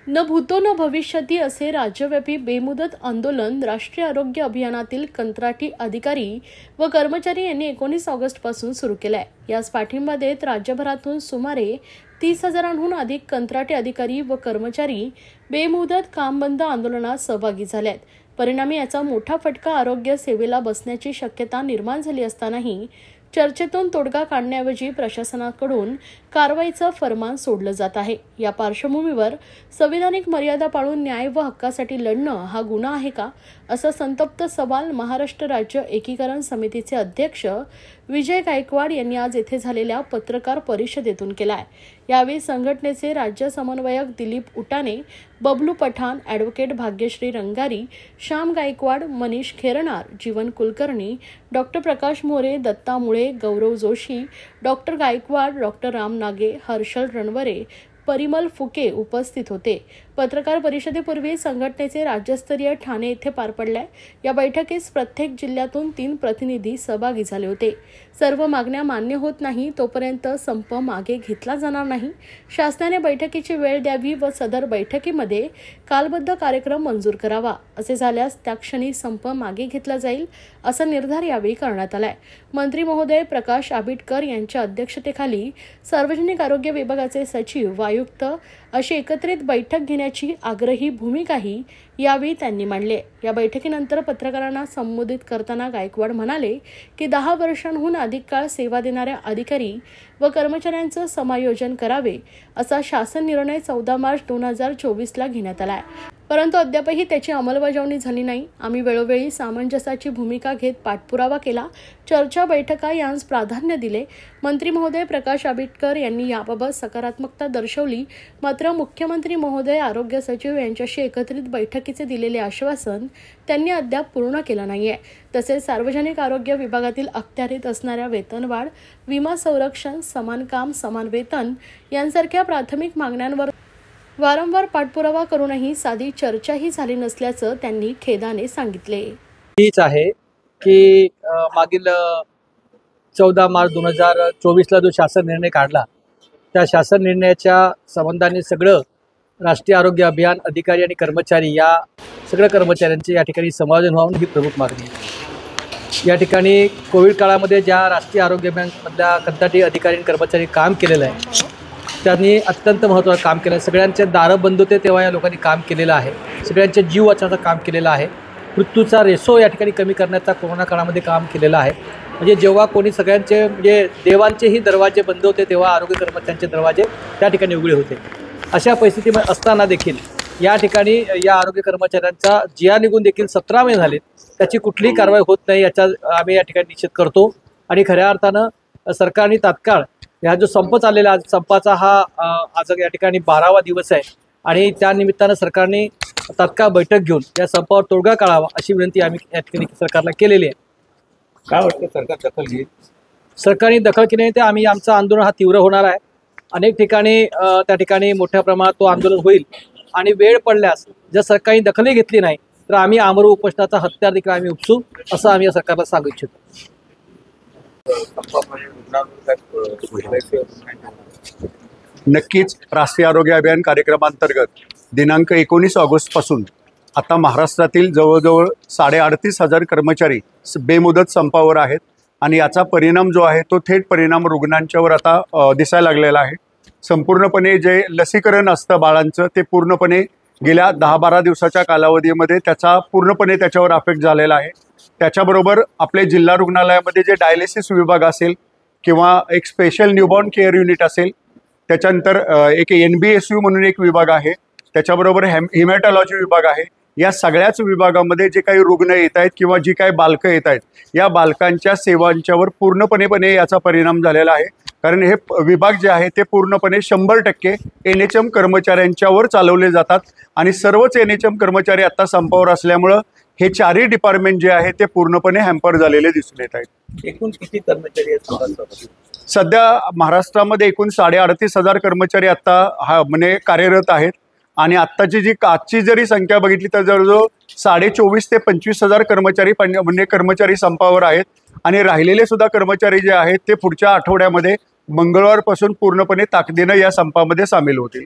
न भूतो न भविष्यती असे राज्यव्यापी बेमुदत आंदोलन राष्ट्रीय आरोग्य अभियानातील कंत्राटी अधिकारी व कर्मचारी यांनी 19 ऑगस्टपासून सुरू केलं आहे। यास पाठिंबा देत राज्यभरातून सुमारे 30,000हून अधिक कंत्राटी अधिकारी व कर्मचारी बेमुदत काम बंद आंदोलनात सहभागी झाले आहेत। परिणामी याचा मोठा फटका आरोग्य सेवेला बसण्याची शक्यता निर्माण झाली असतानाही चर्चेतून तोडगा काढण्याऐवजी प्रशासनाकडून कारवाईचं फरमान सोडलं जात आहे। या पार्श्वभूमीवर संविधानिक मर्यादा पाळून न्याय व हक्कासाठी लढणं हा गुन्हा आहे का, असा संतप्त सवाल महाराष्ट्र राज्य एकीकरण समितीचे अध्यक्ष विजय गायकवाड यांनी आज येथे झालेल्या पत्रकार परिषदेतून केलाय। यावेळी संघटनेचे राज्य समन्वयक दिलीप उटाणे, बबलू पठाण, ॲडव्होकेट भाग्यश्री रंगारी, श्याम गायकवाड, मनीष खेरणार, जीवन कुलकर्णी, डॉक्टर प्रकाश मोरे, दत्ता मुळे, गौरव जोशी, डॉक्टर गायकवाड, डॉक्टर राम नागे, हर्षल रणवरे, परिमल फुके उपस्थित होते। पत्रकार परिषदेपूर्वी संघटनेचे राज्यस्तरीय ठाणे येथे पार पडले। या बैठकीस प्रत्येक जिल्ह्यातून 3 प्रतिनिधी सहभागी झाले होते। सर्व मागण्या मान्य होत नाही तोपर्यंत संप मागे घेतला जाणार नाही। शासनाने बैठकीची वेळ द्यावी व सदर बैठकीमध्ये कालबद्ध कार्यक्रम मंजूर करावा। असे झाल्यास त्या क्षणी संप मागे घेतला जाईल, असा निर्धार यावेळी करण्यात आलाय। मंत्री महोदय प्रकाश आबिटकर यांच्या अध्यक्षतेखाली सार्वजनिक आरोग्य विभागाचे सचिव, आयुक्त अशी एकत्रित बैठक घेण्याची आग्रही भूमिकाही यावेळी त्यांनी मांडली। या बैठकीनंतर पत्रकारांना संबोधित करताना गायकवाड म्हणाले की 10 वर्षांहून अधिक काळ सेवा देणाऱ्या अधिकारी व कर्मचाऱ्यांचं समायोजन करावे, असा शासन निर्णय 14 मार्च 2024ला घेण्यात आला आहे। परंतु अद्यापही त्याची अंमलबजावणी झाली नाही। आम्ही वेळोवेळी सामंजस्याची भूमिका घेत पाठपुरावा केला, चर्चा, बैठका यांस प्राधान्य दिले। मंत्री महोदय प्रकाश आबिटकर यांनी याबाबत सकारात्मकता दर्शवली, मात्र मुख्यमंत्री महोदय, आरोग्य सचिव यांच्याशी एकत्रित बैठकीचे दिलेले आश्वासन त्यांनी अद्याप पूर्ण केलं नाहीये। तसेच सार्वजनिक आरोग्य विभागातील अखत्यारीत असणाऱ्या वेतनवाढ, विमा संरक्षण, समान काम समान वेतन यांसारख्या प्राथमिक मागण्यांवर वारंवार पाठपुरावा करूनही साधी चर्चाही झाली नसल्याचं त्यांनी खेदाने सांगितले। हीच आहे की मागील 14 मार्च 2024ला जो शासन निर्णय काढला, त्या शासन निर्णयाच्या संबंधाने सगळं राष्ट्रीय आरोग्य अभियान अधिकारी आणि कर्मचारी या सगळ्या कर्मचाऱ्यांचे या ठिकाणी समायोजन व्हावं ही प्रमुख मागणी आहे। या ठिकाणी कोविड काळामध्ये ज्या राष्ट्रीय आरोग्य अभियानमधल्या कंत्राटी अधिकारी आणि कर्मचारी काम केलेलं आहे, त्यांनी अत्यंत महत्त्वाचं काम केलं आहे। सगळ्यांचे दारं बंद होते तेव्हा या लोकांनी काम केलेलं आहे। सगळ्यांचे जीव वाचवण्याचं काम केलेलं आहे। मृत्यूचा रेशो या ठिकाणी कमी करण्याचा कोरोना काळामध्ये काम केलेलं आहे। म्हणजे जेव्हा कोणी सगळ्यांचे म्हणजे देवांचेही दरवाजे बंद होते तेव्हा आरोग्य कर्मचाऱ्यांचे दरवाजे त्या ठिकाणी उघडे होते। अशा परिस्थितीमध्ये असताना देखील या ठिकाणी या आरोग्य कर्मचाऱ्यांचा जिया निघून देखील 17 महिने झाले, त्याची कुठलीही कारवाई होत नाही, याचा आम्ही या ठिकाणी निषेध करतो। आणि खऱ्या अर्थानं सरकारने तात्काळ हा जो संप चाललेला, आज संपाचा हा आज या ठिकाणी 12वा दिवस आहे आणि त्या निमित्तानं सरकारने तात्काळ बैठक घेऊन या संपावर तोडगा काढावा अशी विनंती आम्ही या ठिकाणी सरकारला केलेली आहे। काय वाटतं, सरकार दखल घेईल? सरकारने दखल केली नाही तर आम्ही आमचं आंदोलन हा तीव्र होणार आहे। अनेक ठिकाणी त्या ठिकाणी मोठ्या प्रमाणात तो आंदोलन होईल आणि वेळ पडल्यास जर सरकारने दखलही घेतली नाही तर आम्ही आमरण उपोषणाचा हत्यार देखील आम्ही उपसू, असं आम्ही या सरकारला सांगू इच्छितो। नक्कीच राष्ट्रीय आरोग्य अभियान कार्यक्रमांतर्गत दिनांक 19 ऑगस्टपासून आता महाराष्ट्रातील जवळजवळ 38,500 कर्मचारी बेमुदत संपावर आहेत आणि याचा परिणाम जो आहे तो थेट परिणाम रुग्णांच्यावर आता दिसायला लागलेला आहे। संपूर्णपणे जे लसीकरण असतं बाळांचं ते पूर्णपणे गेल्या 10-12 दिवसाच्या कालावधीमध्ये त्याचा पूर्णपणे त्याच्यावर अफेक्ट झालेला आहे। त्याच्याबरोबर आपले जिल्हा रुग्णालयामध्ये जे डायलिसिस विभाग असेल किंवा एक स्पेशल न्यूबॉर्न केअर युनिट असेल, त्याच्यानंतर एक NBSU म्हणून एक विभाग आहे, त्याच्याबरोबर हिमॅटॉलॉजी विभाग आहे, या सगळ्याच विभागामध्ये जे काही रुग्ण येत आहेत किंवा जी काही बालकं येत आहेत या बालकांच्या सेवांच्यावर पूर्णपणे याचा परिणाम झालेला आहे। कारण हे विभाग जे आहे ते पूर्णपणे 100% NHM कर्मचाऱ्यांच्यावर चालवले जातात आणि सर्वच NHM कर्मचारी आता संपावर असल्यामुळं हे 4ही डिपार्टमेंट जे आहे ते पूर्णपणे हॅम्पर झालेले दिसून येत आहेत। एकूण किती कर्मचारी आहेत? सध्या महाराष्ट्रामध्ये एकूण 38,500 कर्मचारी आता म्हणजे कार्यरत आहेत आणि आजची जरी संख्या बघितली तर जवळजवळ 24,500 ते 25,000 कर्मचारी संपावर आहेत आणि राहिलेले सुद्धा कर्मचारी जे आहेत ते पुढच्या आठवड्यामध्ये मंगळवारपासून पूर्णपणे ताकदीने या संपामध्ये सामील होतील।